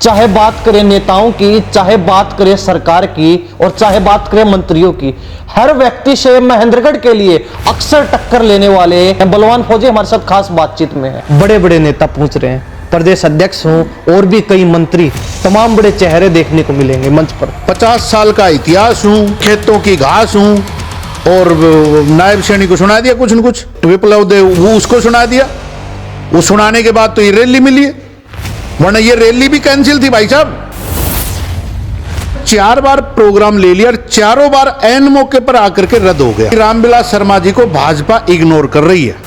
चाहे बात करें नेताओं की, चाहे बात करें सरकार की और चाहे बात करें मंत्रियों की, हर व्यक्ति से महेंद्रगढ़ के लिए अक्सर टक्कर लेने वाले बलवान फौजी हमारे साथ खास बातचीत में है। बड़े बड़े नेता पहुंच रहे हैं, प्रदेश अध्यक्ष हों और भी कई मंत्री, तमाम बड़े चेहरे देखने को मिलेंगे मंच पर। 50 साल का इतिहास हूं, खेतों की घास हूं, और नायब श्रेणी को सुना दिया कुछ न कुछ, विप्लव देव वो उसको सुना दिया, वो सुनाने के बाद तो ये रैली मिली है, वरना ये रैली भी कैंसिल थी भाई साहब। 4 बार प्रोग्राम ले लिया और चारों बार ऐन मौके पर आकर के रद्द हो गया। रामविलास शर्मा जी को भाजपा इग्नोर कर रही है।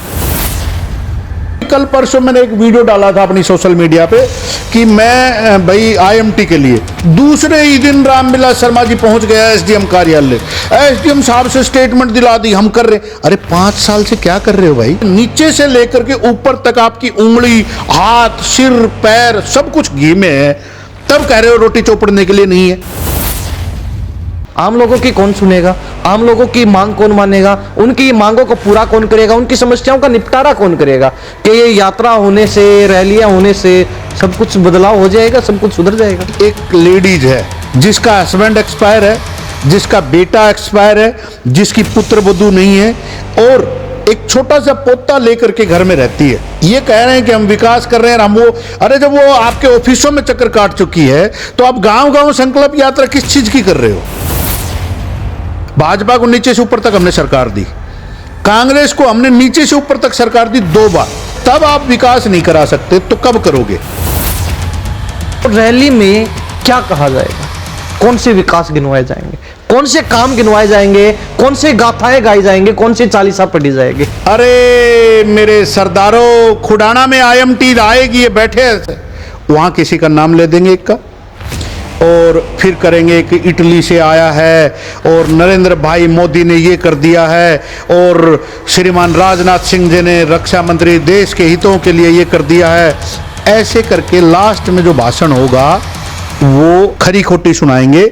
कल परसों मैंने एक वीडियो डाला था अपनी सोशल मीडिया पे कि मैं भाई आईएमटी के लिए, दूसरे ही दिन रामविलास शर्मा जी पहुंच गया एसडीएम कार्यालय, एसडीएम साहब से स्टेटमेंट दिला दी, हम कर रहे। अरे 5 साल से क्या कर रहे हो भाई? नीचे से लेकर के ऊपर तक आपकी उंगली, हाथ, सिर, पैर सब कुछ घी में है, तब कह रहे हो रोटी चौपड़ने के लिए नहीं है। आम लोगों की कौन सुनेगा? आम लोगों की मांग कौन मानेगा? उनकी मांगों को पूरा कौन करेगा? उनकी समस्याओं का निपटारा कौन करेगा? कि ये यात्रा होने से, रैलियां होने से सब कुछ बदलाव हो जाएगा, सब कुछ सुधर जाएगा? एक लेडीज है जिसका हस्बैंड एक्सपायर है, जिसका बेटा एक्सपायर है, जिसकी पुत्र वधू नहीं है और एक छोटा सा पोता लेकर के घर में रहती है। ये कह रहे हैं कि हम विकास कर रहे हैं, हम वो, अरे जब वो आपके ऑफिसों में चक्कर काट चुकी है तो आप गांव गांव संकल्प यात्रा किस चीज की कर रहे हो? भाजपा को नीचे से ऊपर तक हमने सरकार दी, कांग्रेस को हमने नीचे से ऊपर तक सरकार दी 2 बार, तब आप विकास नहीं करा सकते तो कब करोगे? रैली में क्या कहा जाएगा? कौन से विकास गिनवाए जाएंगे? कौन से काम गिनवाए जाएंगे? कौन से गाथाएं गाई जाएंगे? कौन सी चालीसा पढ़ी जाएगी? अरे मेरे सरदारों, खुडाना में आईएमटी आएगी, ये बैठे हैं, वहां किसी का नाम ले देंगे एक का, और फिर करेंगे कि इटली से आया है और नरेंद्र भाई मोदी ने ये कर दिया है और श्रीमान राजनाथ सिंह जी ने, रक्षा मंत्री, देश के हितों के लिए ये कर दिया है। ऐसे करके लास्ट में जो भाषण होगा वो खरी खोटी सुनाएंगे।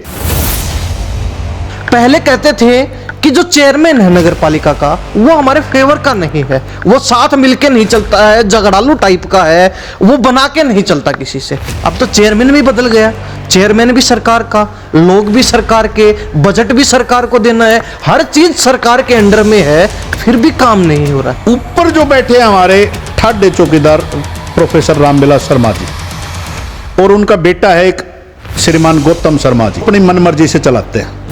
पहले कहते थे कि जो चेयरमैन है नगर पालिका का वो हमारे फेवर का नहीं है, वो साथ मिलके नहीं चलता है, झगड़ालू टाइप का है, वो बना के नहीं चलता किसी से। अब तो चेयरमैन भी बदल गया, चेयरमैन भी सरकार का, लोग भी सरकार के, बजट भी सरकार को देना है, हर चीज सरकार के अंडर में है, फिर भी काम नहीं हो रहा। ऊपर जो बैठे हैं हमारे ठाडे चौकीदार प्रोफेसर रामविलास शर्मा जी, और उनका बेटा है एक श्रीमान गौतम शर्मा जी, अपनी मनमर्जी से चलाते हैं।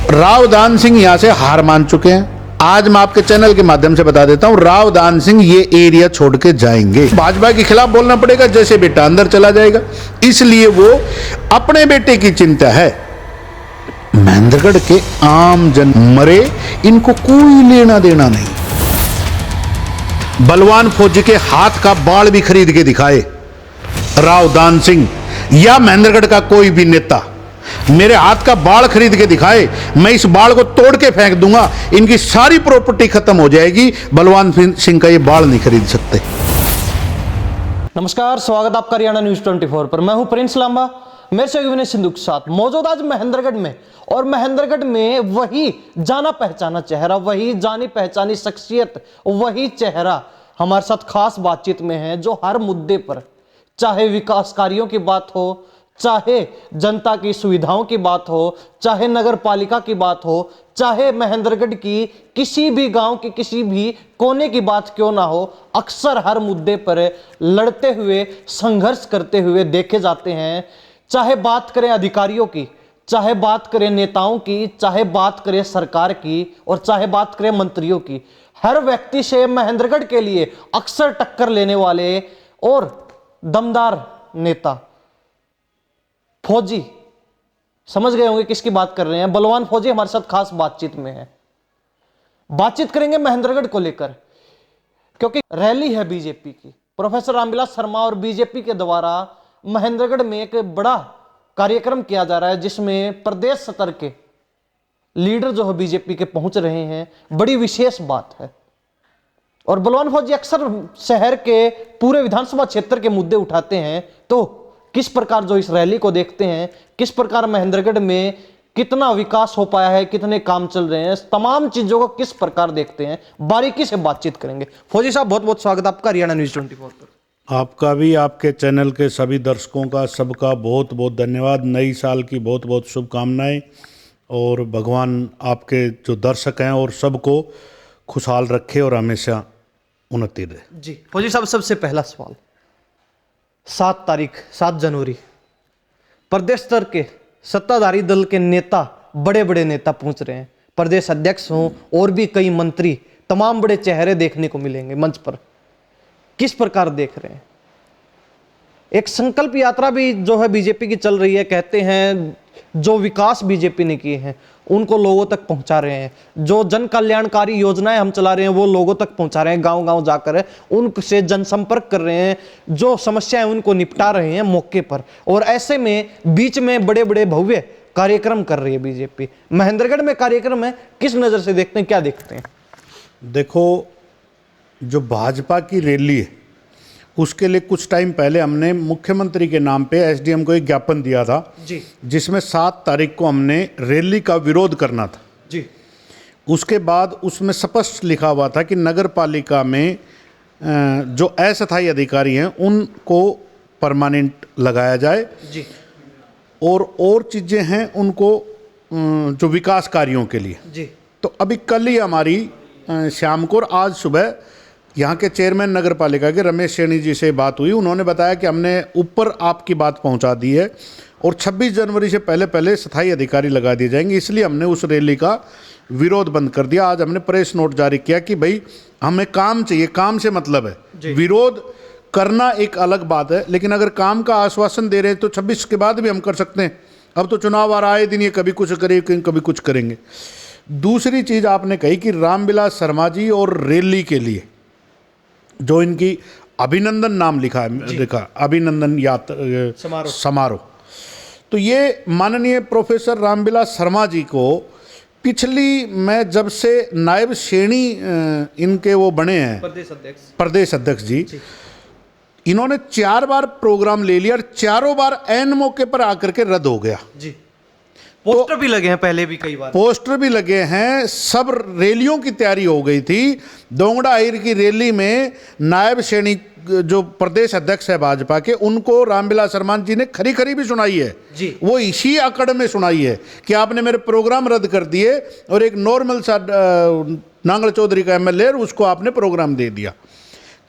राव दान सिंह यहां से हार मान चुके हैं। आज मैं आपके चैनल के माध्यम से बता देता हूं, राव दान सिंह ये एरिया छोड़ के जाएंगे। भाजपा के खिलाफ बोलना पड़ेगा, जैसे बेटा अंदर चला जाएगा, इसलिए वो अपने बेटे की चिंता है। महेंद्रगढ़ के आम जन मरे, इनको कोई लेना देना नहीं। बलवान फौजी के हाथ का बाल भी खरीद के दिखाए राव दान सिंह या महेंद्रगढ़ का कोई भी नेता, मेरे हाथ का बाल खरीद के दिखाए, मैं इस बाल को तोड़ के फेंक दूंगा, इनकी सारी प्रॉपर्टी खत्म हो जाएगी, बलवान सिंह का ये बाल नहीं खरीद सकते। नमस्कार, स्वागत आपका हरियाणा न्यूज 24 पर। मैं हूं प्रिंस लांबा, मेरे से विनय सिंधु के साथ मौजूद आज महेंद्रगढ़ में। और महेंद्रगढ़ में वही जाना पहचाना चेहरा, वही जानी पहचानी शख्सियत, वही चेहरा हमारे साथ खास बातचीत में है, जो हर मुद्दे पर, चाहे विकास कार्यों की बात हो, चाहे जनता की सुविधाओं की बात हो, चाहे नगर पालिका की बात हो, चाहे महेंद्रगढ़ की किसी भी गांव के किसी भी कोने की बात क्यों ना हो, अक्सर हर मुद्दे पर लड़ते हुए, संघर्ष करते हुए देखे जाते हैं। चाहे बात करें अधिकारियों की, चाहे बात करें नेताओं की, चाहे बात करें सरकार की और चाहे बात करें मंत्रियों की, हर व्यक्ति से महेंद्रगढ़ के लिए अक्सर टक्कर लेने वाले और दमदार नेता फौजी, समझ गए होंगे किसकी बात कर रहे हैं। बलवान फौजी हमारे साथ खास बातचीत में है। बातचीत करेंगे महेंद्रगढ़ को लेकर, क्योंकि रैली है बीजेपी की। प्रोफेसर रामविलास शर्मा और बीजेपी के द्वारा महेंद्रगढ़ में एक बड़ा कार्यक्रम किया जा रहा है, जिसमें प्रदेश स्तर के लीडर जो है बीजेपी के पहुंच रहे हैं। बड़ी विशेष बात है। और बलवान फौजी अक्सर शहर के पूरे विधानसभा क्षेत्र के मुद्दे उठाते हैं, तो किस प्रकार जो इस रैली को देखते हैं, किस प्रकार महेंद्रगढ़ में कितना विकास हो पाया है, कितने काम चल रहे हैं, तमाम चीजों को किस प्रकार देखते हैं, बारीकी से बातचीत करेंगे। फौजी साहब, बहुत बहुत स्वागत आपका हरियाणा न्यूज 24 पर। आपका भी, आपके चैनल के सभी दर्शकों का, सबका बहुत बहुत धन्यवाद। नई साल की बहुत बहुत शुभकामनाएं और भगवान आपके जो दर्शक हैं और सबको खुशहाल रखे और हमेशा उन्नति दे। जी फौजी साहब, सबसे पहला सवाल, 7 जनवरी प्रदेश स्तर के सत्ताधारी दल के नेता, बड़े बड़े नेता पहुंच रहे हैं, प्रदेश अध्यक्ष हों और भी कई मंत्री, तमाम बड़े चेहरे देखने को मिलेंगे मंच पर। किस प्रकार देख रहे हैं? एक संकल्प यात्रा भी जो है बीजेपी की चल रही है, कहते हैं जो विकास बीजेपी ने किए हैं उनको लोगों तक पहुंचा रहे हैं, जो जन कल्याणकारी योजनाएं हम चला रहे हैं वो लोगों तक पहुंचा रहे हैं, गांव-गांव जाकर उनसे जनसंपर्क कर रहे हैं, जो समस्याएं उनको निपटा रहे हैं मौके पर। और ऐसे में बीच में बड़े बड़े भव्य कार्यक्रम कर रही है बीजेपी। महेंद्रगढ़ में कार्यक्रम है, किस नजर से देखते हैं, क्या देखते हैं? देखो, जो भाजपा की रैली है उसके लिए कुछ टाइम पहले हमने मुख्यमंत्री के नाम पे एसडीएम को एक ज्ञापन दिया था जी, जिसमें 7 तारीख को हमने रैली का विरोध करना था जी। उसके बाद उसमें स्पष्ट लिखा हुआ था कि नगर पालिका में जो अस्थायी अधिकारी हैं उनको परमानेंट लगाया जाए जी, और चीज़ें हैं उनको जो विकास कार्यों के लिए। जी। तो अभी कल ही हमारी शाम को और आज सुबह यहाँ के चेयरमैन नगर पालिका के रमेश सैनी जी से बात हुई। उन्होंने बताया कि हमने ऊपर आपकी बात पहुँचा दी है और 26 जनवरी से पहले पहले स्थायी अधिकारी लगा दिए जाएंगे, इसलिए हमने उस रैली का विरोध बंद कर दिया। आज हमने प्रेस नोट जारी किया कि भाई हमें काम चाहिए, काम से मतलब है, विरोध करना एक अलग बात है, लेकिन अगर काम का आश्वासन दे रहे हैं तो 26 के बाद भी हम कर सकते हैं। अब तो चुनाव आ रहा है, दिन ये कभी कुछ करेंगे कभी कुछ करेंगे। दूसरी चीज़ आपने कही कि रामविलास शर्मा जी और रैली के लिए जो इनकी अभिनंदन नाम लिखा अभिनंदन यात्रा समारोह, तो ये माननीय प्रोफेसर रामविलास शर्मा जी को पिछली, मैं जब से नायब श्रेणी इनके वो बने हैं प्रदेश अध्यक्ष जी, इन्होंने 4 बार प्रोग्राम ले लिया और चारों बार ऐन मौके पर आकर के रद्द हो गया जी। पोस्टर भी लगे हैं, पहले भी कई बार पोस्टर भी लगे हैं, सब रैलियों की तैयारी हो गई थी। दोंगड़ा आहिर की रैली में नायब श्रेणी जो प्रदेश अध्यक्ष है भाजपा के, उनको रामविलास शर्मा जी ने खरी खरी भी सुनाई है जी। वो इसी अकड़ में सुनाई है कि आपने मेरे प्रोग्राम रद्द कर दिए और एक नॉर्मल सा नांगल चौधरी का एमएलए उसको आपने प्रोग्राम दे दिया।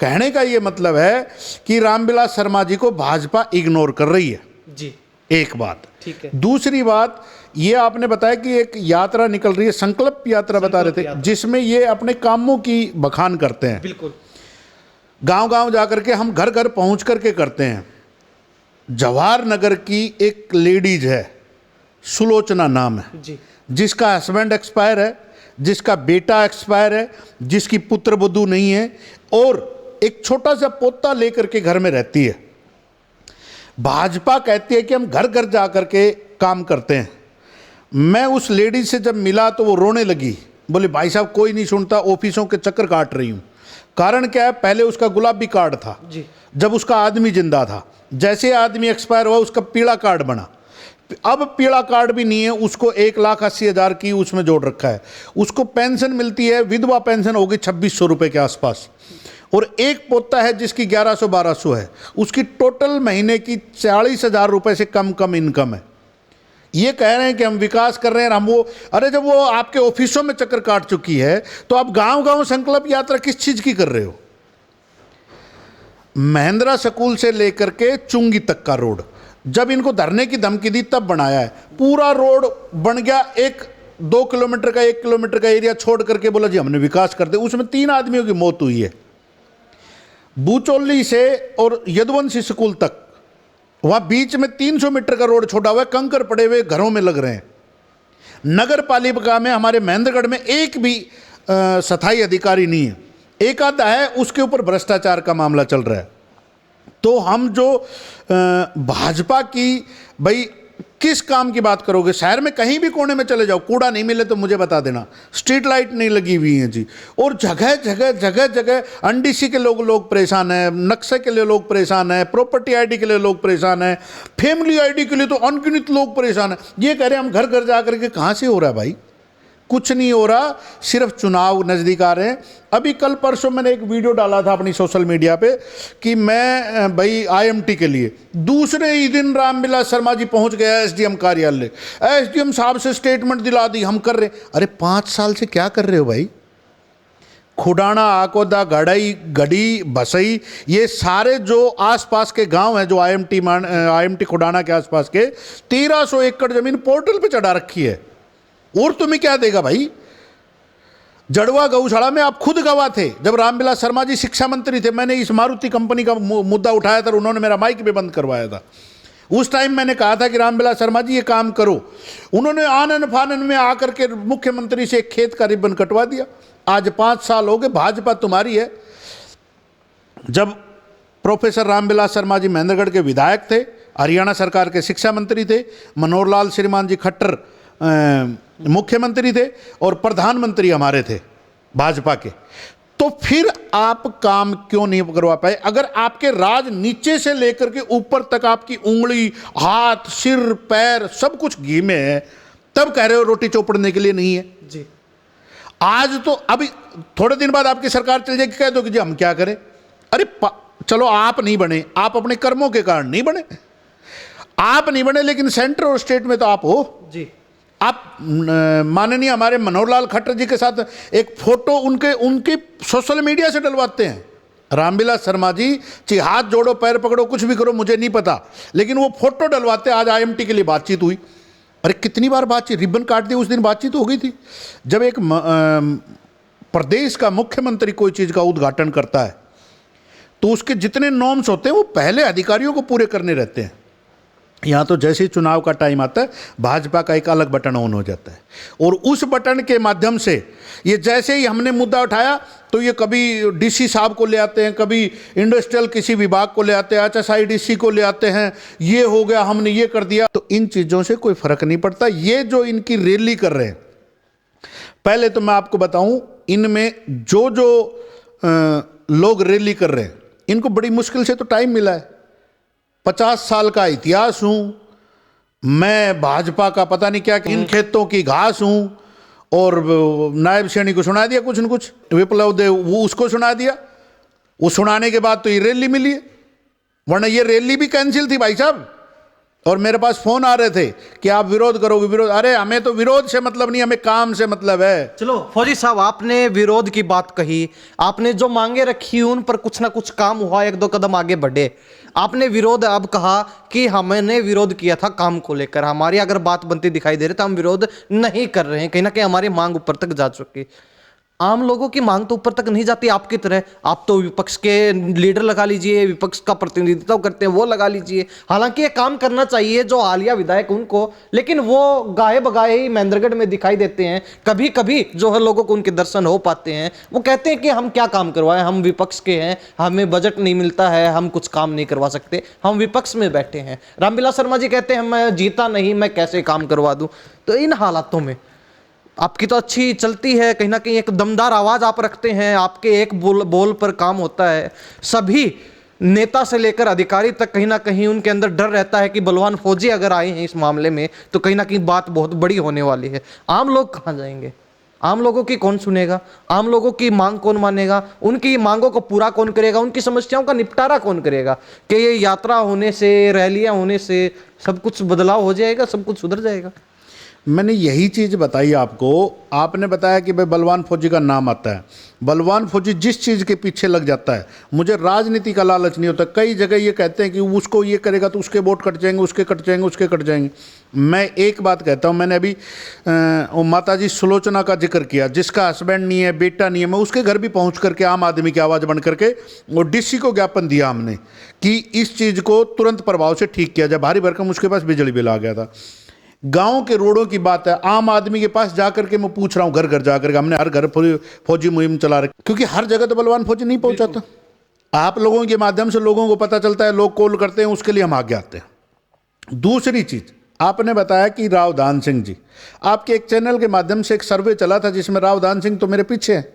कहने का ये मतलब है कि रामविलास शर्मा जी को भाजपा इग्नोर कर रही है जी। एक बात, ठीक है। दूसरी बात ये आपने बताया कि एक यात्रा निकल रही है, संकल्प यात्रा बता रहे थे, जिसमें ये अपने कामों की बखान करते हैं। बिल्कुल। गांव-गांव जाकर के, हम घर घर पहुंच करके करते हैं। जवाहर नगर की एक लेडीज है, सुलोचना नाम है जी, जिसका हस्बैंड एक्सपायर है, जिसका बेटा एक्सपायर है, जिसकी पुत्र वधू नहीं है और एक छोटा सा पोता लेकर के घर में रहती है। भाजपा कहती है कि हम घर घर जा कर के काम करते हैं। मैं उस लेडीज से जब मिला तो वो रोने लगी, बोले भाई साहब कोई नहीं सुनता, ऑफिसों के चक्कर काट रही हूँ। कारण क्या है, पहले उसका गुलाबी कार्ड था जी, जब उसका आदमी जिंदा था, जैसे आदमी एक्सपायर हुआ उसका पीला कार्ड बना, अब पीला कार्ड भी नहीं है, उसको 1,80,000 की उसमें जोड़ रखा है। उसको पेंशन मिलती है, विधवा पेंशन होगी 2600 रुपये के आसपास, और एक पोता है जिसकी 1100-1200 है, उसकी टोटल महीने की 40,000 रुपये से कम इनकम है। ये कह रहे हैं कि हम विकास कर रहे हैं, हम वो, अरे जब वो आपके ऑफिसों में चक्कर काट चुकी है तो आप गांव-गांव संकल्प यात्रा किस चीज की कर रहे हो? महेंद्रा स्कूल से लेकर के चुंगी तक का रोड जब इनको धरने की धमकी दी तब बनाया है, पूरा रोड बन गया, 1-2 किलोमीटर का 1 किलोमीटर का एरिया छोड़ करके बोला जी हमने विकास कर दिया। उसमें 3 आदमियों की मौत हुई है, बूचौली से और यदुवंशी स्कूल तक, वहां बीच में 300 मीटर का रोड छोड़ा हुआ है, कंकर पड़े हुए घरों में लग रहे हैं। नगर पालिका में हमारे महेंद्रगढ़ में एक भी स्थायी अधिकारी नहीं है, एक आधा है, उसके ऊपर भ्रष्टाचार का मामला चल रहा है। तो हम जो भाजपा की, भाई किस काम की बात करोगे? शहर में कहीं भी कोने में चले जाओ, कूड़ा नहीं मिले तो मुझे बता देना, स्ट्रीट लाइट नहीं लगी हुई है जी, और जगह जगह एनडीसी के लोग परेशान हैं, नक्शे के लिए लोग परेशान हैं, प्रॉपर्टी आईडी के लिए लोग परेशान हैं, फैमिली आईडी के लिए तो अनगिनत लोग परेशान हैं। ये कह रहे हैं हम घर घर जा करके, कहाँ से हो रहा है भाई? कुछ नहीं हो रहा, सिर्फ चुनाव नज़दीक आ रहे हैं। अभी कल परसों मैंने एक वीडियो डाला था अपनी सोशल मीडिया पे कि मैं भाई आईएमटी के लिए, दूसरे ही दिन रामविलास शर्मा जी पहुंच गया एसडीएम कार्यालय, एसडीएम साहब से स्टेटमेंट दिला दी, हम कर रहे। अरे 5 साल से क्या कर रहे हो भाई? खुडाना, आकोदा, गड़ई, गढ़ी, भसई, ये सारे जो आसपास के गांव हैं जो आईएमटी खुडाना के आसपास के 1300 एकड़ जमीन पोर्टल पे चढ़ा रखी है। और तुम्हें क्या देगा भाई? जड़वा गौशाला में आप खुद गवाह थे जब रामविलास शर्मा जी शिक्षा मंत्री थे। मैंने इस मारुति कंपनी का मुद्दा उठाया था, उन्होंने मेरा माइक भी बंद करवाया था। उस टाइम मैंने कहा था कि रामविलास शर्मा जी ये काम करो, उन्होंने आनन फानन में आकर के मुख्यमंत्री से एक खेत का रिबन कटवा दिया। आज 5 साल हो गए, भाजपा तुम्हारी है। जब प्रोफेसर रामविलास शर्मा जी महेंद्रगढ़ के विधायक थे, हरियाणा सरकार के शिक्षा मंत्री थे, मनोहर लाल श्रीमान जी खट्टर मुख्यमंत्री थे और प्रधानमंत्री हमारे थे भाजपा के, तो फिर आप काम क्यों नहीं करवा पाए? अगर आपके राज नीचे से लेकर के ऊपर तक आपकी उंगली, हाथ, सिर, पैर सब कुछ घी में है, तब कह रहे हो रोटी चौपड़ने के लिए नहीं है जी। आज तो अभी थोड़े दिन बाद आपकी सरकार चल जाएगी, कह दो कि जी हम क्या करें। अरे चलो आप नहीं बने, आप अपने कर्मों के कारण नहीं बने, आप नहीं बने, लेकिन सेंटर और स्टेट में तो आप हो जी। आप माननीय हमारे मनोहर लाल खट्टर जी के साथ एक फोटो उनके सोशल मीडिया से डलवाते हैं। रामविलास शर्मा जी चाहे हाथ जोड़ो, पैर पकड़ो, कुछ भी करो, मुझे नहीं पता, लेकिन वो फोटो डलवाते। आज आईएमटी के लिए बातचीत हुई। अरे कितनी बार बातचीत, रिबन काट दी, उस दिन बातचीत हो गई थी। जब एक प्रदेश का मुख्यमंत्री कोई चीज़ का उद्घाटन करता है तो उसके जितने नॉर्म्स होते हैं वो पहले अधिकारियों को पूरे करने रहते हैं। यहाँ तो जैसे ही चुनाव का टाइम आता है, भाजपा का एक अलग बटन ऑन हो जाता है और उस बटन के माध्यम से ये जैसे ही हमने मुद्दा उठाया तो ये कभी डीसी साहब को ले आते हैं, कभी इंडस्ट्रियल किसी विभाग को ले आते हैं, HSIDC को ले आते हैं, ये हो गया, हमने ये कर दिया। तो इन चीज़ों से कोई फर्क नहीं पड़ता। ये जो इनकी रैली कर रहे हैं, पहले तो मैं आपको बताऊं, इनमें जो लोग रैली कर रहे हैं, इनको बड़ी मुश्किल से तो टाइम मिला है। 50 साल का इतिहास हूं मैं, भाजपा का पता नहीं क्या, इन खेतों की घास हूं, और नायब सैनी को सुना दिया कुछ न कुछ, विप्लव देव वो उसको सुना दिया, वो सुनाने के बाद तो ये रैली मिली है, वरना ये रैली भी कैंसिल थी भाई साहब। और मेरे पास फोन आ रहे थे कि आप विरोध करोगे, विरोध। अरे हमें तो विरोध से मतलब नहीं, हमें काम से मतलब है। चलो फौजी साहब, आपने विरोध की बात कही, आपने जो मांगे रखी उन पर कुछ ना कुछ काम हुआ, 1-2 कदम आगे बढ़े। आपने विरोध अब कहा कि हमने विरोध किया था काम को लेकर, हमारी अगर बात बनती दिखाई दे रही तो हम विरोध नहीं कर रहे हैं, कहीं ना कहीं हमारी मांग ऊपर तक जा चुकी। आम लोगों की मांग तो ऊपर तक नहीं जाती आपकी तरह। आप तो विपक्ष के लीडर लगा लीजिए, विपक्ष का प्रतिनिधित्व करते हैं, वो लगा लीजिए। हालांकि ये काम करना चाहिए जो हालिया विधायक उनको, लेकिन वो गाये बगाए ही महेंद्रगढ़ में दिखाई देते हैं। कभी कभी जो है लोगों को उनके दर्शन हो पाते हैं, वो कहते हैं कि हम क्या काम करवाएं, हम विपक्ष के हैं, हमें बजट नहीं मिलता है, हम कुछ काम नहीं करवा सकते, हम विपक्ष में बैठे हैं। रामविलास शर्मा जी कहते हैं मैं जीता नहीं, मैं कैसे काम करवा दूं। तो इन हालातों में आपकी तो अच्छी चलती है, कहीं ना कहीं एक दमदार आवाज आप रखते हैं, आपके एक बोल पर काम होता है। सभी नेता से लेकर अधिकारी तक कहीं ना कहीं उनके अंदर डर रहता है कि बलवान फौजी अगर आए हैं इस मामले में तो कहीं ना कहीं बात बहुत बड़ी होने वाली है। आम लोग कहाँ जाएंगे? आम लोगों की कौन सुनेगा? आम लोगों की मांग कौन मानेगा? उनकी मांगों को पूरा कौन करेगा? उनकी समस्याओं का निपटारा कौन करेगा? कि ये यात्रा होने से, रैलियां होने से सब कुछ बदलाव हो जाएगा, सब कुछ सुधर जाएगा? मैंने यही चीज़ बताई आपको। आपने बताया कि भाई बलवान फौजी का नाम आता है। बलवान फौजी जिस चीज़ के पीछे लग जाता है, मुझे राजनीति का लालच नहीं होता। कई जगह ये कहते हैं कि उसको ये करेगा तो उसके वोट कट जाएंगे, उसके कट जाएंगे, उसके कट जाएंगे। मैं एक बात कहता हूँ, मैंने अभी माता जी सुलोचना का जिक्र किया, जिसका हस्बैंड नहीं है, बेटा नहीं है, मैं उसके घर भी पहुँच करके आम आदमी की आवाज़ बन करके और DC को ज्ञापन दिया हमने कि इस चीज़ को तुरंत प्रभाव से ठीक किया जाए। भारी भरकम उसके पास बिजली बिल आ गया था। गांव के रोडों की बात है, आम आदमी के पास जाकर के मैं पूछ रहा हूं, घर घर जाकर के हमने हर घर फौजी मुहिम चला रखी, क्योंकि हर जगह तो बलवान फौजी नहीं पहुंचाता। आप लोगों के माध्यम से लोगों को पता चलता है, लोग कॉल करते हैं, उसके लिए हम आगे आते हैं। दूसरी चीज, आपने बताया कि राव दान सिंह जी, आपके एक चैनल के माध्यम से एक सर्वे चला था जिसमें राव दान सिंह तो मेरे पीछे है,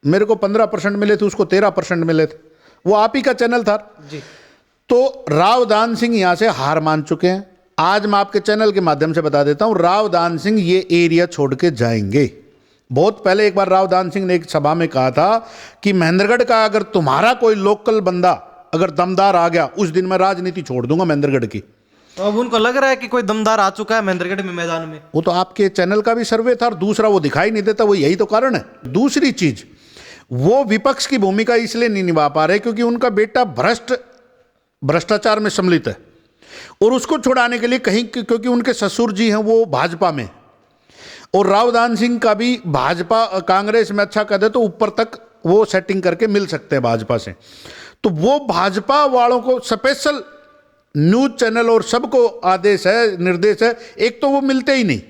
मेरे को 15% मिले थे, उसको 13% मिले थे, वो आप ही का चैनल था जी। तो राव दान सिंह यहां से हार मान चुके हैं, आज मैं आपके चैनल के माध्यम से बता देता हूं, राव दान सिंह ये एरिया छोड़ के जाएंगे। बहुत पहले एक बार राव दान सिंह ने एक सभा में कहा था कि महेंद्रगढ़ का अगर तुम्हारा कोई लोकल बंदा अगर दमदार आ गया, उस दिन मैं राजनीति छोड़ दूंगा महेंद्रगढ़ की। तो अब उनको लग रहा है कि कोई दमदार आ चुका है महेंद्रगढ़ में मैदान में। वो तो आपके चैनल का भी सर्वे था, और दूसरा वो दिखाई नहीं देता, वो यही तो कारण है। दूसरी चीज, वो विपक्ष की भूमिका इसलिए नहीं निभा पा रहे क्योंकि उनका बेटा भ्रष्टाचार में सम्मिलित है, और उसको छुड़ाने के लिए कहीं, क्योंकि उनके ससुर जी हैं वो भाजपा में, और राव दान सिंह का भी भाजपा कांग्रेस में अच्छा कद है, तो ऊपर तक वो सेटिंग करके मिल सकते हैं भाजपा से। तो वो भाजपा वालों को स्पेशल न्यूज चैनल और सबको आदेश है, निर्देश है, एक तो वो मिलते ही नहीं,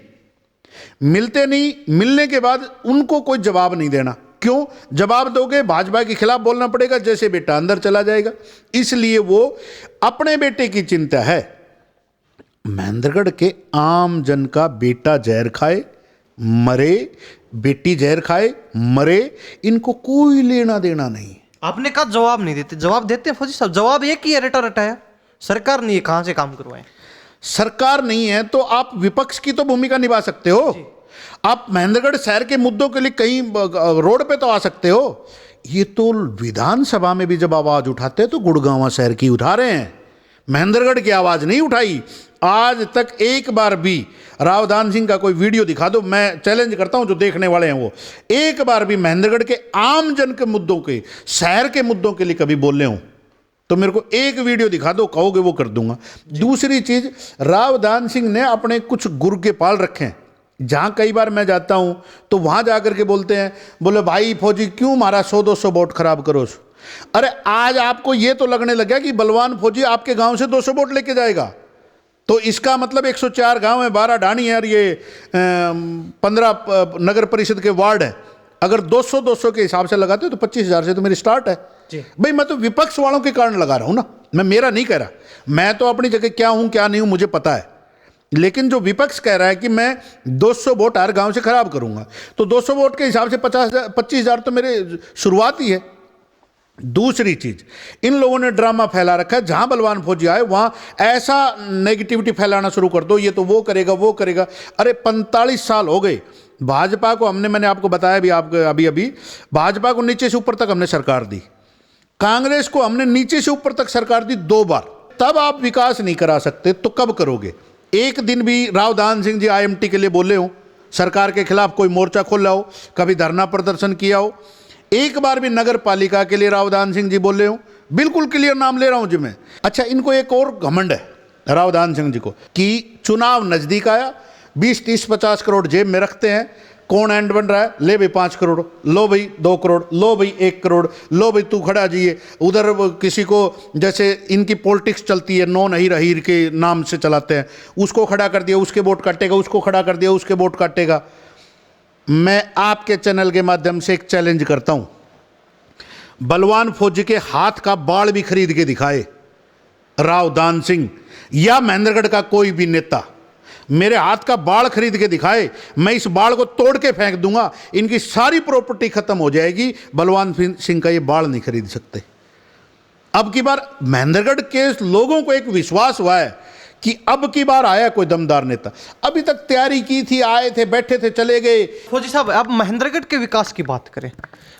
मिलने के बाद उनको कोई जवाब नहीं देना। क्यों जवाब दोगे? भाजपा के खिलाफ बोलना पड़ेगा, जैसे बेटा अंदर चला जाएगा। इसलिए वो अपने बेटे की चिंता है। महेंद्रगढ़ के आम जन का बेटा जहर खाए मरे, बेटी जहर खाए मरे, इनको कोई लेना देना नहीं। आपने कहा जवाब नहीं देते, जवाब देते हैं फौजी साहब। जवाब एक ही है, रटा रटाया। सरकार नहीं है, कहां से काम करवाएं? सरकार नहीं है तो आप विपक्ष की तो भूमिका निभा सकते हो। आप महेंद्रगढ़ शहर के मुद्दों के लिए कहीं रोड पे तो आ सकते हो। ये तो विधानसभा में भी जब आवाज उठाते हैं तो गुड़गांव शहर की उठा रहे हैं, महेंद्रगढ़ की आवाज नहीं उठाई। आज तक एक बार भी राव दान सिंह का कोई वीडियो दिखा दो, मैं चैलेंज करता हूं जो देखने वाले हैं वो एक बार भी महेंद्रगढ़ के आम जन के मुद्दों के, शहर के मुद्दों के लिए कभी बोले हो तो मेरे को एक वीडियो दिखा दो, कहोगे वो कर दूंगा। दूसरी चीज, राव दान सिंह ने अपने कुछ गुर्ग के पाल रखे हैं, जहां कई बार मैं जाता हूं तो वहां जाकर के बोलते हैं, बोले भाई फौजी क्यों हमारा 100-200 वोट खराब करो। अरे आज आपको ये तो लगने लगा कि बलवान फौजी आपके गांव से 200 वोट लेके जाएगा, तो इसका मतलब 104 गांव है, 12 ढाणी है, और ये 15 नगर परिषद के वार्ड है। अगर 200 के हिसाब से लगाते हो तो 25,000 से तो मेरी स्टार्ट है भाई। मैं तो विपक्ष वालों के कारण लगा रहा हूं ना, मैं मेरा नहीं कह रहा, मैं तो अपनी जगह क्या हूं क्या नहीं हूं मुझे पता है। लेकिन जो विपक्ष कह रहा है कि मैं 200 वोट हर गांव से खराब करूंगा, तो 200 वोट के हिसाब से 25,000 तो मेरे शुरुआत ही है। दूसरी चीज, इन लोगों ने ड्रामा फैला रखा है, जहां बलवान फौजी आए वहां ऐसा नेगेटिविटी फैलाना शुरू कर दो, ये तो वो करेगा वो करेगा। अरे 45 साल हो गए भाजपा को, मैंने आपको बताया भी, आपको अभी भाजपा को नीचे से ऊपर तक हमने सरकार दी, कांग्रेस को हमने नीचे से ऊपर तक सरकार दी 2 बार। तब आप विकास नहीं करा सकते तो कब करोगे? एक दिन भी राव दान सिंह जी IMT के लिए बोले हो, सरकार के खिलाफ कोई मोर्चा खोला हो, कभी धरना प्रदर्शन किया हो? एक बार भी नगर पालिका के लिए राव दान सिंह जी बोले हो? बिल्कुल क्लियर नाम ले रहा हूं जी मैं। अच्छा, इनको एक और घमंड है राव दान सिंह जी को कि चुनाव नजदीक आया, 20, 30, 50 करोड़ जेब में रखते हैं, कौन एंड बन रहा है, ले भाई 5 करोड़, लो भाई 2 करोड़, लो भाई 1 करोड़, लो भाई तू खड़ा जाइए। उधर किसी को, जैसे इनकी पॉलिटिक्स चलती है, नॉन हीर हीर के नाम से चलाते हैं, उसको खड़ा कर दिया उसके वोट काटेगा, उसको खड़ा कर दिया उसके वोट काटेगा। मैं आपके चैनल के माध्यम से एक चैलेंज करता हूं, बलवान फौजी के हाथ का बाल भी खरीद के दिखाए राव दान सिंह या महेंद्रगढ़ का कोई भी नेता, मेरे हाथ का बाल खरीद के दिखाए, मैं इस बाल को तोड़ के फेंक दूंगा, इनकी सारी प्रॉपर्टी खत्म हो जाएगी। बलवान सिंह का ये बाल नहीं खरीद सकते। अब की बार महेंद्रगढ़ के लोगों को एक विश्वास हुआ है कि अब की बार आया कोई दमदार नेता। अभी तक तैयारी की थी, आए थे, बैठे थे, चले गए। फौजी साहब, अब महेंद्रगढ़ के विकास की बात करें,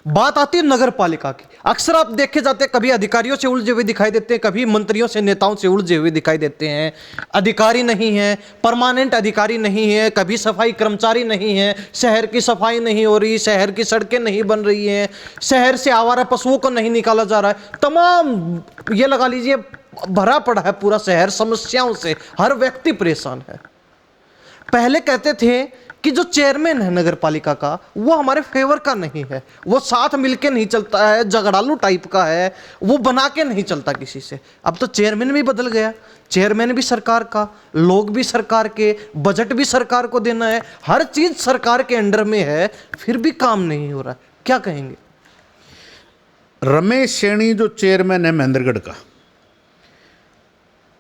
बात आती है नगर पालिका की। अक्सर आप देखे जाते हैं, कभी अधिकारियों से उलझे हुए दिखाई देते हैं, कभी मंत्रियों से, नेताओं से उलझे हुए दिखाई देते हैं। अधिकारी नहीं है, परमानेंट अधिकारी नहीं है, कभी सफाई कर्मचारी नहीं है, शहर की सफाई नहीं हो रही, शहर की सड़कें नहीं बन रही हैं, शहर से आवारा पशुओं को नहीं निकाला जा रहा है। तमाम ये लगा लीजिए भरा पड़ा है पूरा शहर समस्याओं से, हर व्यक्ति परेशान है। पहले कहते थे कि जो चेयरमैन है नगर पालिका का, वो हमारे फेवर का नहीं है, वो साथ मिलके नहीं चलता है, झगड़ालू टाइप का है, वो बना के नहीं चलता किसी से। अब तो चेयरमैन भी बदल गया, चेयरमैन भी सरकार का, लोग भी सरकार के, बजट भी सरकार को देना है, हर चीज सरकार के अंडर में है, फिर भी काम नहीं हो रहा। क्या कहेंगे? रमेश सैनी जो चेयरमैन है महेंद्रगढ़ का,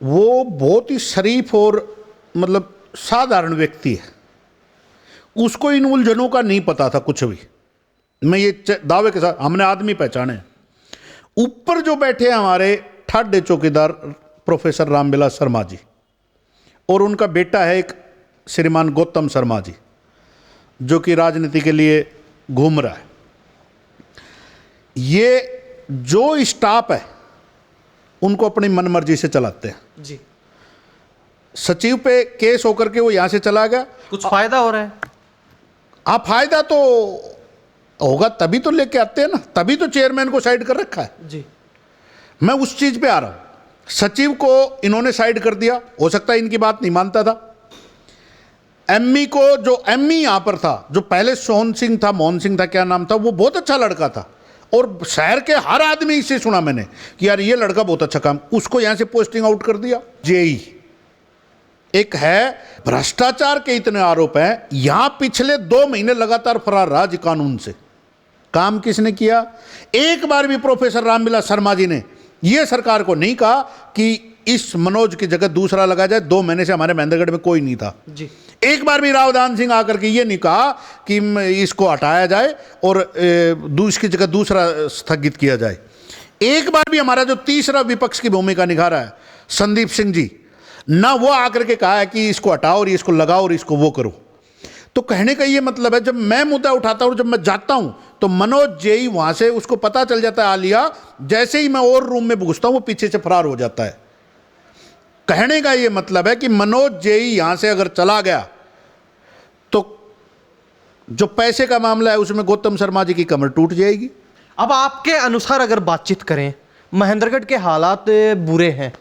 वो बहुत ही शरीफ और मतलब साधारण व्यक्ति है, उसको इन उलझनों का नहीं पता था कुछ भी। मैं ये दावे के साथ, हमने आदमी पहचाने। ऊपर जो बैठे हैं हमारे ठाडे चौकीदार प्रोफेसर रामविलास शर्मा जी, और उनका बेटा है एक श्रीमान गौतम शर्मा जी, जो कि राजनीति के लिए घूम रहा है। ये जो स्टाफ है उनको अपनी मनमर्जी से चलाते हैं जी। सचिव पे केस होकर के वो यहां से चला गया, कुछ फायदा हो रहा है? आप फायदा तो होगा तभी तो लेके आते हैं ना, तभी तो चेयरमैन को साइड कर रखा है जी। मैं उस चीज पे आ रहा हूं। सचिव को इन्होंने साइड कर दिया, हो सकता है इनकी बात नहीं मानता था। एमई को, जो एमई यहां पर था, जो पहले सोहन सिंह था, मोहन सिंह था, क्या नाम था, वो बहुत अच्छा लड़का था और शहर के हर आदमी से सुना मैंने कि यार ये लड़का बहुत अच्छा काम, उसको यहां से पोस्टिंग आउट कर दिया। जेई एक है, भ्रष्टाचार के इतने आरोप हैं, यहां पिछले 2 महीने लगातार फरार रहा जी कानून से। काम किसने किया? एक बार भी प्रोफेसर रामविलास शर्मा जी ने यह सरकार को नहीं कहा कि इस मनोज की जगह दूसरा लगाया जाए। 2 महीने से हमारे महेंद्रगढ़ में कोई नहीं था जी। एक बार भी रावदान सिंह आकर के ये नहीं कहा कि इसको हटाया जाए और इसकी जगह दूसरा स्थगित किया जाए। एक बार भी हमारा जो तीसरा विपक्ष की भूमिका निभा रहा है संदीप सिंह जी, ना वो आकर के कहा है कि इसको हटाओ और इसको लगाओ और इसको वो करो। तो कहने का ये मतलब है, जब मैं मुद्दा उठाता हूं, जब मैं जाता हूं, तो मनोज जेई वहां से उसको पता चल जाता है आलिया, जैसे ही मैं और रूम में घुसता हूं वो पीछे से फरार हो जाता है। कहने का ये मतलब है कि मनोज जेई यहां से अगर चला गया तो जो पैसे का मामला है उसमें गौतम शर्मा जी की कमर टूट जाएगी। अब आपके अनुसार अगर बातचीत करें, महेंद्रगढ़ के हालात बुरे हैं,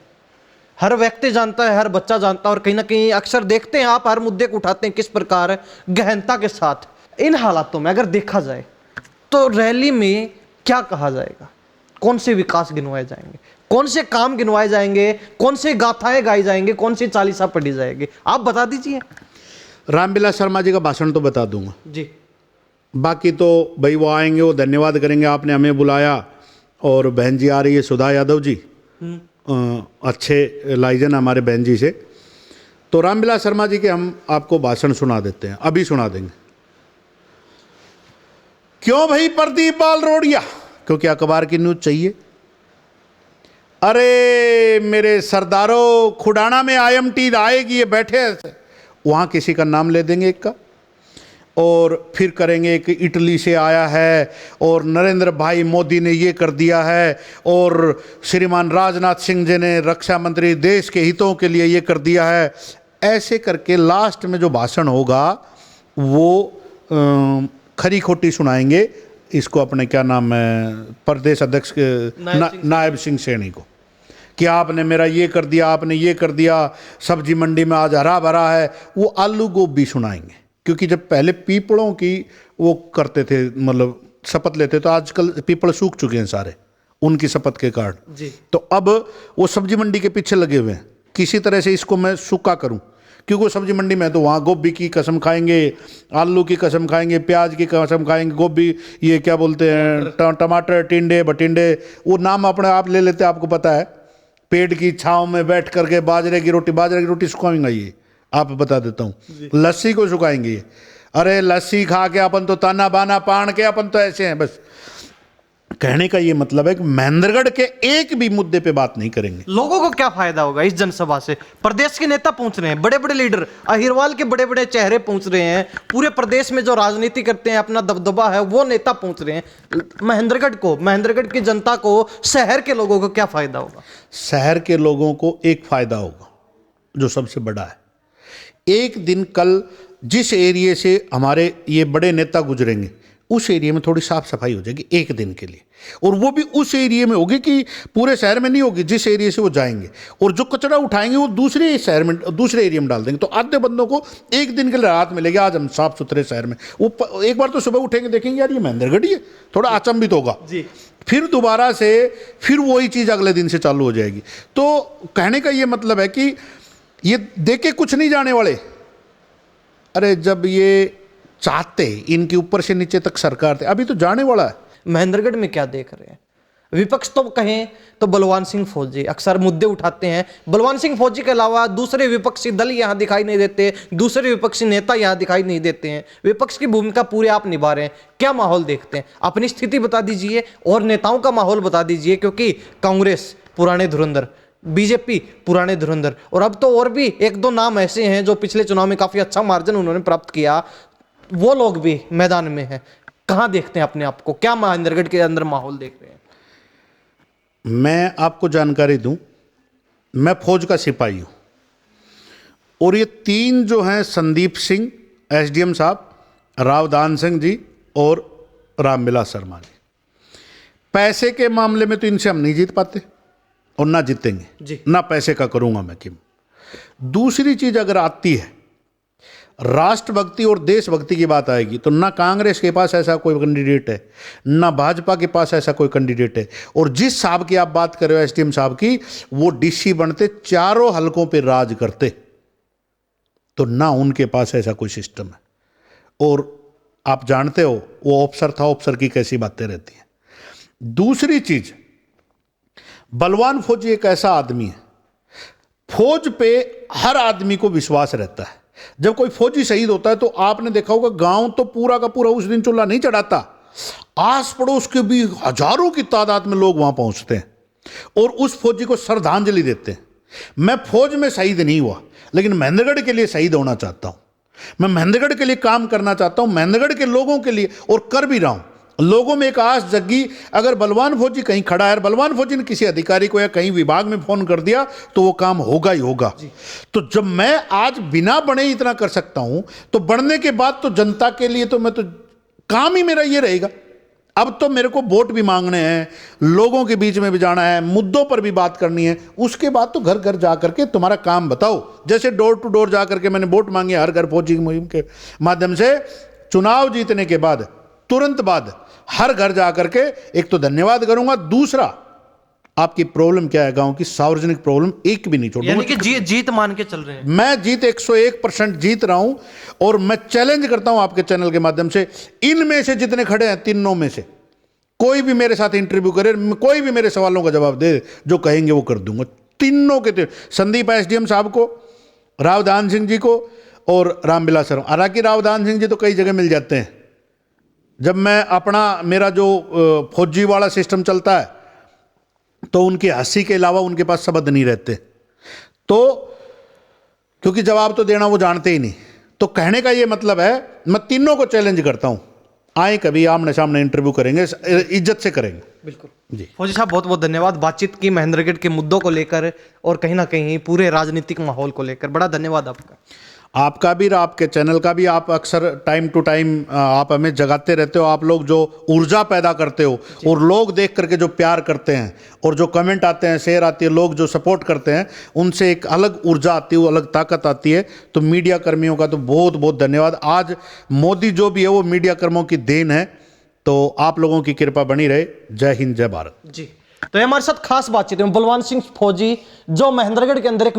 हर व्यक्ति जानता है, हर बच्चा जानता है, और कहीं ना कहीं अक्सर देखते हैं आप हर मुद्दे को उठाते हैं किस प्रकार गहनता के साथ। इन हालातों में अगर देखा जाए तो रैली में क्या कहा जाएगा? कौन से विकास गिनवाए जाएंगे, कौन से काम गिनवाए जाएंगे, कौन से गाथाएं गाई जाएंगे, कौन सी चालीसा पढ़ी जाएगी, आप बता दीजिए। रामविलास शर्मा जी का भाषण तो बता दूंगा जी। बाकी तो भाई वो आएंगे, वो धन्यवाद करेंगे आपने हमें बुलाया, और बहन जी आ रही है सुधा यादव जी, अच्छे लाइजन हमारे बहन जी से। तो रामविलास शर्मा जी के हम आपको भाषण सुना देते हैं, अभी सुना देंगे। क्यों भाई प्रदीप बाल रोड़िया? क्योंकि अखबार की न्यूज चाहिए। अरे मेरे सरदारों, खुडाना में IMT आएगी, ये बैठे ऐसे, वहां किसी का नाम ले देंगे एक का, और फिर करेंगे कि इटली से आया है और नरेंद्र भाई मोदी ने ये कर दिया है, और श्रीमान राजनाथ सिंह जी ने, रक्षा मंत्री, देश के हितों के लिए ये कर दिया है। ऐसे करके लास्ट में जो भाषण होगा वो खरी खोटी सुनाएंगे इसको, अपने क्या नाम है, प्रदेश अध्यक्ष नायब सिंह सैनी को, कि आपने मेरा ये कर दिया, आपने ये कर दिया, सब्जी मंडी में आज हरा भरा है। वो आलू गोभी सुनाएंगे, क्योंकि जब पहले पीपलों की वो करते थे, मतलब शपथ लेते, तो आजकल पीपल सूख चुके हैं सारे उनकी शपथ के कारण जी। तो अब वो सब्जी मंडी के पीछे लगे हुए हैं, किसी तरह से इसको मैं सूखा करूं, क्योंकि वो सब्जी मंडी में तो वहाँ गोभी की कसम खाएंगे, आलू की कसम खाएंगे, प्याज की कसम खाएंगे, गोभी, ये क्या बोलते हैं, टमाटर, टिंडे, बटिंडे, वो नाम अपने आप ले लेते हैं, आपको पता है। पेड़ की छांव में बैठ करके बाजरे की रोटी सुखाएंगे, ये आप बता देता हूँ। लस्सी को सुखाएंगे ये, अरे लस्सी खा के अपन तो ताना बाना पान के अपन तो ऐसे हैं। बस कहने का ये मतलब है कि महेंद्रगढ़ के एक भी मुद्दे पे बात नहीं करेंगे। लोगों को क्या फायदा होगा इस जनसभा से? प्रदेश के नेता पहुंच रहे हैं, बड़े बड़े लीडर, अहिरवाल के बड़े बड़े चेहरे पहुंच रहे हैं, पूरे प्रदेश में जो राजनीति करते हैं, अपना दबदबा है, वो नेता पहुंच रहे हैं। महेंद्रगढ़ की जनता को, शहर के लोगों को क्या फायदा होगा? शहर के लोगों को एक फायदा होगा जो सबसे बड़ा है। एक दिन कल जिस एरिया से हमारे ये बड़े नेता गुजरेंगे, उस एरिया में थोड़ी साफ सफाई हो जाएगी एक दिन के लिए, और वो भी उस एरिया में होगी कि पूरे शहर में नहीं होगी, जिस एरिया से वो जाएंगे, और जो कचरा उठाएंगे वो दूसरे शहर में, दूसरे एरिया में डाल देंगे। तो आधे बंदों को एक दिन के लिए राहत मिलेगी। आज हम साफ सुथरे शहर में, वो एक बार तो सुबह उठेंगे, देखेंगे यार ये महेंद्रगढ़ ही है, थोड़ा अचंभित होगा जी। फिर दोबारा से फिर वही चीज़ अगले दिन से चालू हो जाएगी। तो कहने का ये मतलब है कि ये देख के कुछ नहीं जाने वाले। अरे जब ये चाहते इनके ऊपर से नीचे तक सरकार थे, अभी तो जाने वाला है। महेंद्रगढ़ में क्या देख रहे हैं? विपक्ष तो कहें तो बलवान सिंह फौजी अक्सर मुद्दे उठाते हैं। बलवान सिंह फौजी के अलावा दूसरे विपक्षी दल यहां दिखाई नहीं देते, दूसरे विपक्षी नेता यहां दिखाई नहीं देते हैं। विपक्ष की भूमिका पूरे आप निभा रहे हैं। क्या माहौल देखते हैं? अपनी स्थिति बता दीजिए और नेताओं का माहौल बता दीजिए, क्योंकि कांग्रेस पुराने धुरंधर बीजेपी पुराने धुरंधर, और अब तो और भी एक दो नाम ऐसे हैं जो पिछले चुनाव में काफी अच्छा मार्जिन उन्होंने प्राप्त किया, वो लोग भी मैदान में हैं। कहां देखते हैं अपने आप को, क्या महेंद्रगढ़ के अंदर माहौल देख रहे हैं? मैं आपको जानकारी दूं, मैं फौज का सिपाही हूं, और ये तीन जो हैं, संदीप सिंह एसडीएम साहब, रावदान सिंह जी और रामविलास शर्मा जी, पैसे के मामले में तो इनसे हम नहीं जीत पाते और ना जीतेंगे जी। ना पैसे का करूंगा मैं किम। दूसरी चीज अगर आती है राष्ट्रभक्ति और देशभक्ति की बात आएगी, तो ना कांग्रेस के पास ऐसा कोई कैंडिडेट है, ना भाजपा के पास ऐसा कोई कैंडिडेट है। और जिस साहब की आप बात कर रहे हो एसडीएम साहब की, वो डीसी बनते, चारों हलकों पे राज करते, तो ना उनके पास ऐसा कोई सिस्टम है। और आप जानते हो वो ऑफिसर था, ऑफिसर की कैसी बातें रहती हैं। दूसरी चीज, बलवान फौजी एक ऐसा आदमी है, फौज पे हर आदमी को विश्वास रहता है। जब कोई फौजी शहीद होता है तो आपने देखा होगा गांव तो पूरा का पूरा उस दिन चूल्हा नहीं चढ़ाता, आस पड़ोस के भी हजारों की तादाद में लोग वहां पहुंचते हैं और उस फौजी को श्रद्धांजलि देते हैं। मैं फौज में शहीद नहीं हुआ, लेकिन महेंद्रगढ़ के लिए शहीद होना चाहता हूं। मैं महेंद्रगढ़ के लिए काम करना चाहता हूं, महेंद्रगढ़ के लोगों के लिए, और कर भी रहा हूं। लोगों में एक आस जगी, अगर बलवान फौजी कहीं खड़ा है, बलवान फौजी ने किसी अधिकारी को या कहीं विभाग में फोन कर दिया तो वो काम होगा ही होगा। तो जब मैं आज बिना बने इतना कर सकता हूं, तो बढ़ने के बाद तो जनता के लिए तो मैं तो काम ही मेरा ये रहेगा। अब तो मेरे को वोट भी मांगने हैं, लोगों के बीच में भी जाना है, मुद्दों पर भी बात करनी है, उसके बाद तो घर घर जा करके तुम्हारा काम बताओ। जैसे डोर टू डोर जा करके मैंने वोट मांगी हर घर फौजी की मुहिम के माध्यम से, चुनाव जीतने के बाद तुरंत बाद हर घर जा करके एक तो धन्यवाद करूंगा, दूसरा आपकी प्रॉब्लम क्या है गांव की, सार्वजनिक प्रॉब्लम एक भी नहीं छोड़ूंगा। यानी कि जीत मान के चल रहे हैं। मैं जीत 101% जीत रहा हूं, और मैं चैलेंज करता हूं आपके चैनल के माध्यम से, इनमें से जितने खड़े हैं तीनों में से कोई भी मेरे साथ इंटरव्यू करे, कोई भी मेरे सवालों का जवाब दे, जो कहेंगे वो कर दूंगा। तीनों के संदीप एसडीएम साहब को, रावदान सिंह जी को और रामविलास शर्मा। हालांकि रावदान सिंह जी तो कई जगह मिल जाते हैं। जब मैं अपना मेरा जो फौजी वाला सिस्टम चलता है तो उनकी हंसी के अलावा उनके पास शब्द नहीं रहते, तो क्योंकि जवाब तो देना वो जानते ही नहीं। तो कहने का ये मतलब है, मैं तीनों को चैलेंज करता हूं, आए कभी आमने सामने इंटरव्यू करेंगे, इज्जत से करेंगे। बिल्कुल जी। फौजी साहब बहुत बहुत धन्यवाद, बातचीत की महेंद्रगढ़ के मुद्दों को लेकर और कहीं ना कहीं पूरे राजनीतिक माहौल को लेकर। बड़ा धन्यवाद आपका भी, आपके चैनल का भी। आप अक्सर टाइम टू टाइम आप हमें जगाते रहते हो, आप लोग जो ऊर्जा पैदा करते हो, और लोग देख करके जो प्यार करते हैं और जो कमेंट आते हैं, शेयर आती है, लोग जो सपोर्ट करते हैं, उनसे एक अलग ऊर्जा आती है, अलग ताकत आती है। तो मीडिया कर्मियों का तो बहुत बहुत धन्यवाद। आज मोदी जो भी है वो मीडिया कर्मियों की देन है, तो आप लोगों की कृपा बनी रहे। जय हिंद, जय भारत जी। तो हमारे साथ खास बातचीत है बलवान सिंह फौजी, जो महेंद्रगढ़ के अंदर एक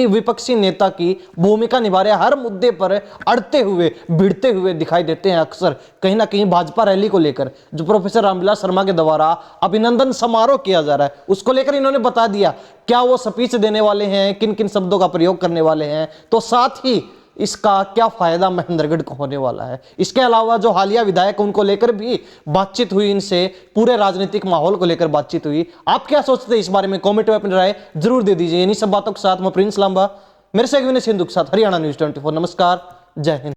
विपक्षी नेता की भूमिका निभा रहे हैं, हर मुद्दे पर अड़ते हुए भिड़ते हुए दिखाई देते हैं अक्सर, कहीं ना कहीं भाजपा रैली को लेकर जो प्रोफेसर रामविलास शर्मा के द्वारा अभिनंदन समारोह किया जा रहा है, उसको लेकर इन्होंने बता दिया क्या वो स्पीच देने वाले हैं, किन किन शब्दों का प्रयोग करने वाले हैं, तो साथ ही इसका क्या फायदा महेंद्रगढ़ को होने वाला है। इसके अलावा जो हालिया विधायक उनको लेकर भी बातचीत हुई, इनसे पूरे राजनीतिक माहौल को लेकर बातचीत हुई। आप क्या सोचते हैं इस बारे में, कमेंट में अपनी राय जरूर दे दीजिए। इन्हीं सब बातों के साथ मैं प्रिंस लांबा, मेरे से विनय सिंधु के साथ हरियाणा न्यूज़ 24। नमस्कार, जय हिंद।